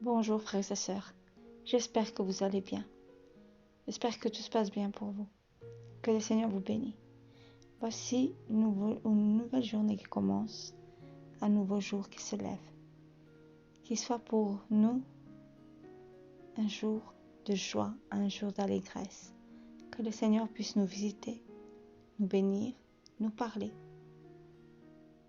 Bonjour frères et sœurs, j'espère que vous allez bien. J'espère que tout se passe bien pour vous. Que le Seigneur vous bénisse. Voici une nouvelle journée qui commence, un nouveau jour qui se lève. Qu'il soit pour nous un jour de joie, un jour d'allégresse. Que le Seigneur puisse nous visiter, nous bénir, nous parler.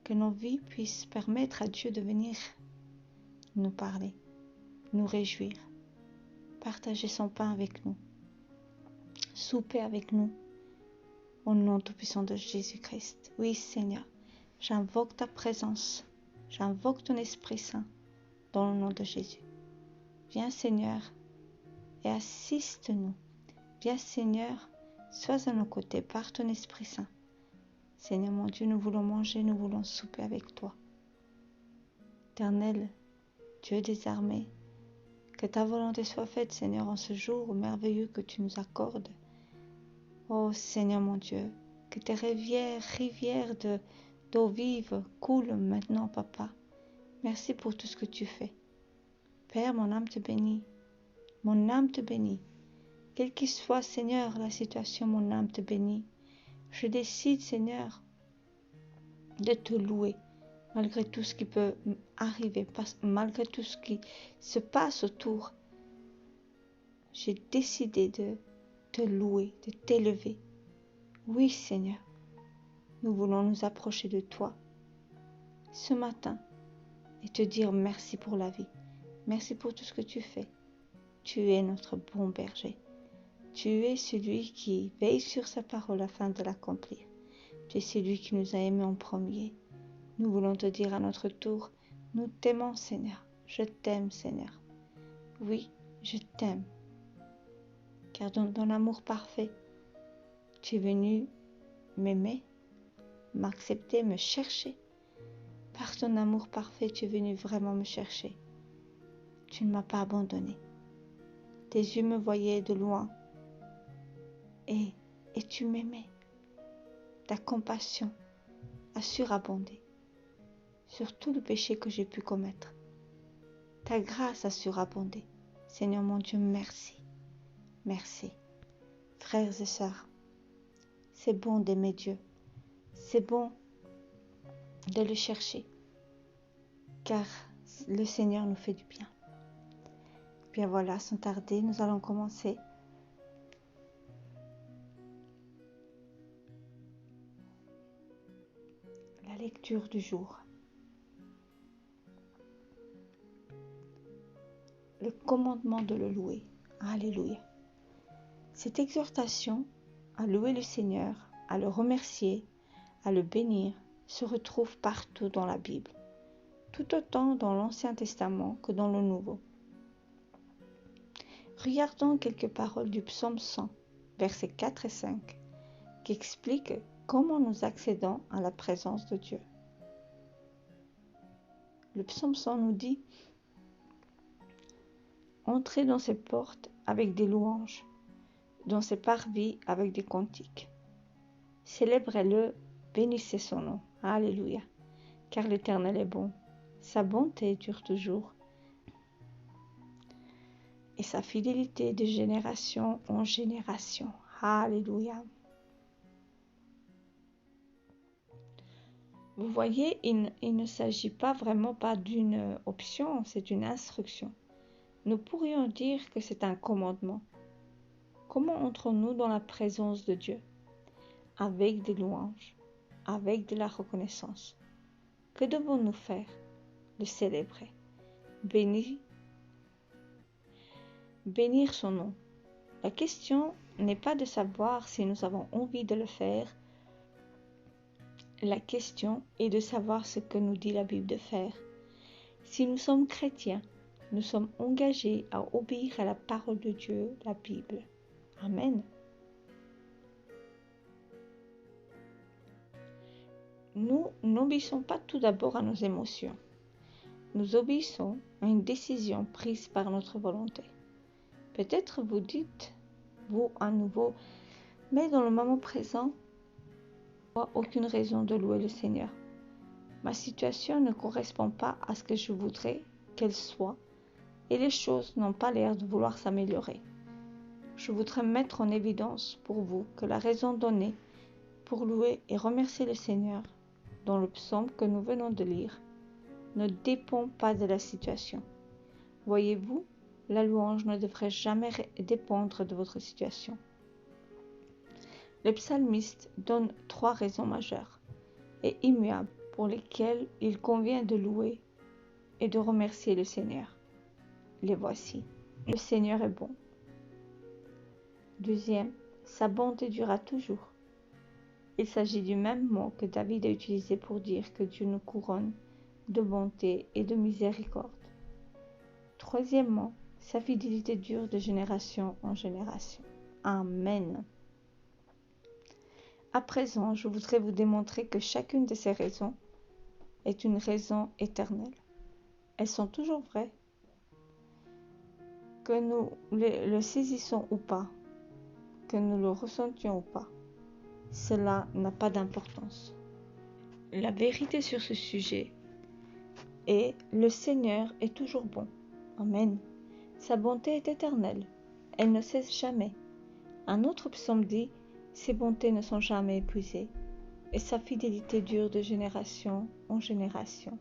Que nos vies puissent permettre à Dieu de venir nous parler, nous réjouir, partager son pain avec nous, souper avec nous, au nom tout-puissant de Jésus-Christ. Oui, Seigneur, j'invoque ta présence, j'invoque ton Esprit Saint, dans le nom de Jésus. Viens, Seigneur, et assiste-nous. Viens, Seigneur, sois à nos côtés par ton Esprit Saint. Seigneur mon Dieu, nous voulons manger, nous voulons souper avec toi. Éternel, Dieu des armées, que ta volonté soit faite, Seigneur, en ce jour merveilleux que tu nous accordes. Oh Seigneur mon Dieu, que tes rivières d'eau vive coulent maintenant, Papa. Merci pour tout ce que tu fais. Père, mon âme te bénit. Mon âme te bénit. Quelle qu'il soit, Seigneur, la situation, mon âme te bénit. Je décide, Seigneur, de te louer, malgré tout ce qui peut arriver, malgré tout ce qui se passe autour. J'ai décidé de te louer, de t'élever. Oui, Seigneur, nous voulons nous approcher de toi ce matin et te dire merci pour la vie. Merci pour tout ce que tu fais. Tu es notre bon berger. Tu es celui qui veille sur sa parole afin de l'accomplir. Tu es celui qui nous a aimés en premier. Nous voulons te dire à notre tour, nous t'aimons, Seigneur. Je t'aime, Seigneur. Oui, je t'aime. Car dans ton amour parfait, tu es venu m'aimer, m'accepter, me chercher. Par ton amour parfait, tu es venu vraiment me chercher. Tu ne m'as pas abandonné. Tes yeux me voyaient de loin et tu m'aimais. Ta compassion a surabondé sur tout le péché que j'ai pu commettre. Ta grâce a surabondé. Seigneur mon Dieu, merci. Merci. Frères et sœurs, c'est bon d'aimer Dieu. C'est bon de le chercher, car le Seigneur nous fait du bien. Bien voilà, sans tarder, nous allons commencer. La lecture du jour. Le commandement de le louer. Alléluia. Cette exhortation à louer le Seigneur, à le remercier, à le bénir, se retrouve partout dans la Bible, tout autant dans l'Ancien Testament que dans le Nouveau. Regardons quelques paroles du psaume 100, versets 4 et 5, qui expliquent comment nous accédons à la présence de Dieu. Le psaume 100 nous dit « Entrez dans ses portes avec des louanges, dans ses parvis avec des cantiques. Célébrez-le, bénissez son nom. Alléluia. Car l'Éternel est bon. Sa bonté dure toujours. Et sa fidélité de génération en génération. Alléluia. » Vous voyez, il ne s'agit vraiment pas d'une option, c'est une instruction. Nous pourrions dire que c'est un commandement. Comment entrons-nous dans la présence de Dieu? Avec des louanges, avec de la reconnaissance. Que devons-nous faire? Le célébrer. Bénir son nom. La question n'est pas de savoir si nous avons envie de le faire. La question est de savoir ce que nous dit la Bible de faire. Si nous sommes chrétiens, nous sommes engagés à obéir à la parole de Dieu, la Bible. Amen. Nous n'obéissons pas tout d'abord à nos émotions. Nous obéissons à une décision prise par notre volonté. Peut-être vous dites, vous à nouveau, mais dans le moment présent, je n'ai aucune raison de louer le Seigneur. Ma situation ne correspond pas à ce que je voudrais qu'elle soit et les choses n'ont pas l'air de vouloir s'améliorer. Je voudrais mettre en évidence pour vous que la raison donnée pour louer et remercier le Seigneur, dans le psaume que nous venons de lire, ne dépend pas de la situation. Voyez-vous, la louange ne devrait jamais dépendre de votre situation. Le psalmiste donne 3 raisons majeures et immuables pour lesquelles il convient de louer et de remercier le Seigneur. Les voici. Le Seigneur est bon. Deuxième, sa bonté durera toujours. Il s'agit du même mot que David a utilisé pour dire que Dieu nous couronne de bonté et de miséricorde. Troisièmement, sa fidélité dure de génération en génération. Amen. À présent, je voudrais vous démontrer que chacune de ces raisons est une raison éternelle. Elles sont toujours vraies. Que nous le saisissons ou pas, que nous le ressentions ou pas, cela n'a pas d'importance. La vérité sur ce sujet est le Seigneur est toujours bon. Amen. Sa bonté est éternelle. Elle ne cesse jamais. Un autre psaume dit « Ses bontés ne sont jamais épuisées et sa fidélité dure de génération en génération. »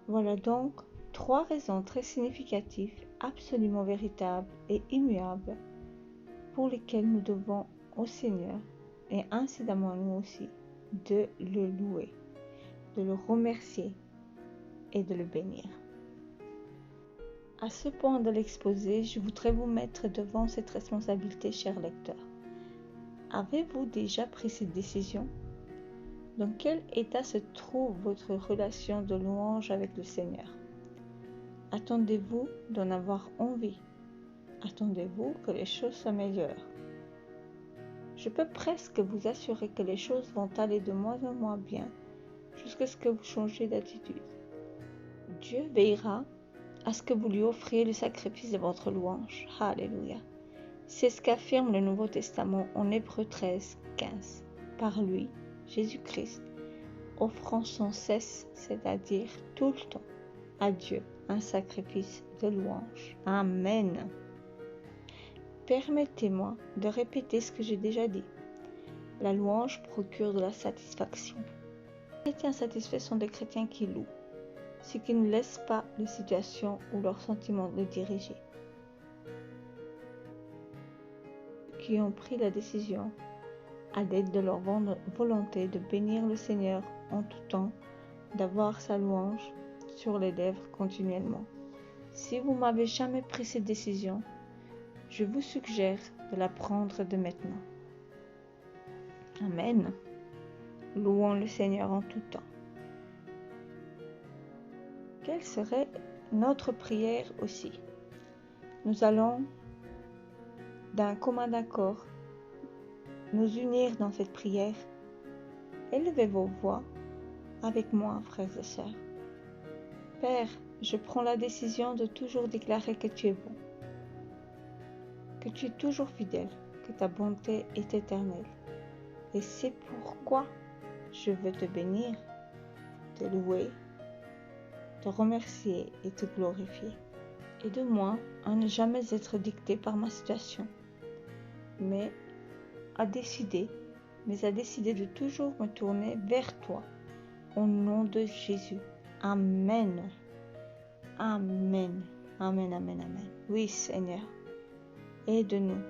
Voilà donc 3 raisons très significatives, absolument véritables et immuables pour lesquelles nous devons au Seigneur et incidemment nous aussi de le louer, de le remercier et de le bénir. À ce point de l'exposé, je voudrais vous mettre devant cette responsabilité, chers lecteurs. Avez-vous déjà pris cette décision? Dans quel état se trouve votre relation de louange avec le Seigneur? Attendez-vous d'en avoir envie? Attendez-vous que les choses s'améliorent? Je peux presque vous assurer que les choses vont aller de moins en moins bien jusqu'à ce que vous changiez d'attitude. Dieu veillera à ce que vous lui offriez le sacrifice de votre louange. Alléluia. C'est ce qu'affirme le Nouveau Testament en Hébreux 13, 15. Par lui, Jésus-Christ, offrant sans cesse, c'est-à-dire tout le temps, à Dieu un sacrifice de louange. Amen. Permettez-moi de répéter ce que j'ai déjà dit. La louange procure de la satisfaction. Les chrétiens satisfaits sont des chrétiens qui louent, ceux qui ne laissent pas les situations ou leurs sentiments les diriger, qui ont pris la décision, à l'aide de leur volonté de bénir le Seigneur en tout temps, d'avoir sa louange sur les lèvres continuellement. Si vous n'avez jamais pris cette décision, je vous suggère de la prendre de maintenant. Amen. Louons le Seigneur en tout temps. Quelle serait notre prière aussi? Nous allons, d'un commun accord, nous unir dans cette prière. Élevez vos voix avec moi, frères et sœurs. Père, je prends la décision de toujours déclarer que tu es bon, que tu es toujours fidèle, que ta bonté est éternelle. Et c'est pourquoi je veux te bénir, te louer, te remercier et te glorifier. Aide-moi à ne jamais être dicté par ma situation, mais à décider de toujours me tourner vers toi, au nom de Jésus. Amen. Amen. Amen, amen, amen. Oui, Seigneur, aide-nous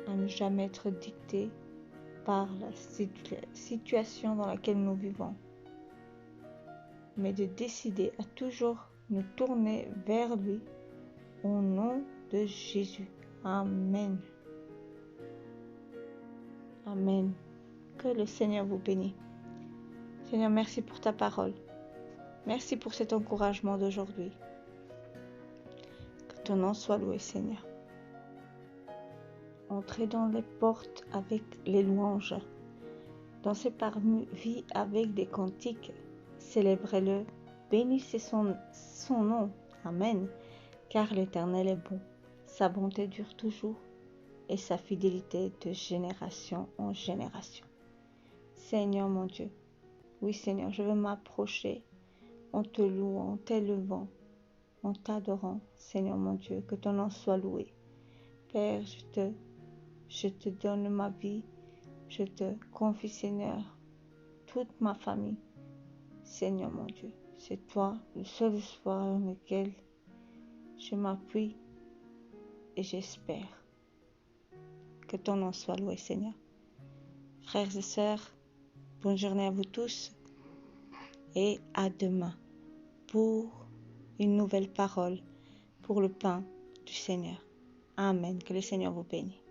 à ne jamais être dicté par la situation dans laquelle nous vivons, mais de décider à toujours nous tourner vers lui au nom de Jésus. Amen. Amen. Que le Seigneur vous bénisse. Seigneur, merci pour ta parole. Merci pour cet encouragement d'aujourd'hui. Que ton nom soit loué, Seigneur. Entrez dans les portes avec les louanges, dans ses parvis avec des cantiques. Célébrez-le, bénissez son nom. Amen. Car l'Éternel est bon, sa bonté dure toujours et sa fidélité de génération en génération. Seigneur mon Dieu, oui Seigneur, je veux m'approcher en te louant, en t'élevant, en t'adorant, Seigneur mon Dieu, que ton nom soit loué. Père, je te donne ma vie, je te confie, Seigneur, toute ma famille. Seigneur mon Dieu, c'est toi le seul espoir en lequel je m'appuie et j'espère. Que ton nom soit loué, Seigneur. Frères et sœurs, bonne journée à vous tous et à demain pour une nouvelle parole, pour le pain du Seigneur. Amen. Que le Seigneur vous bénisse.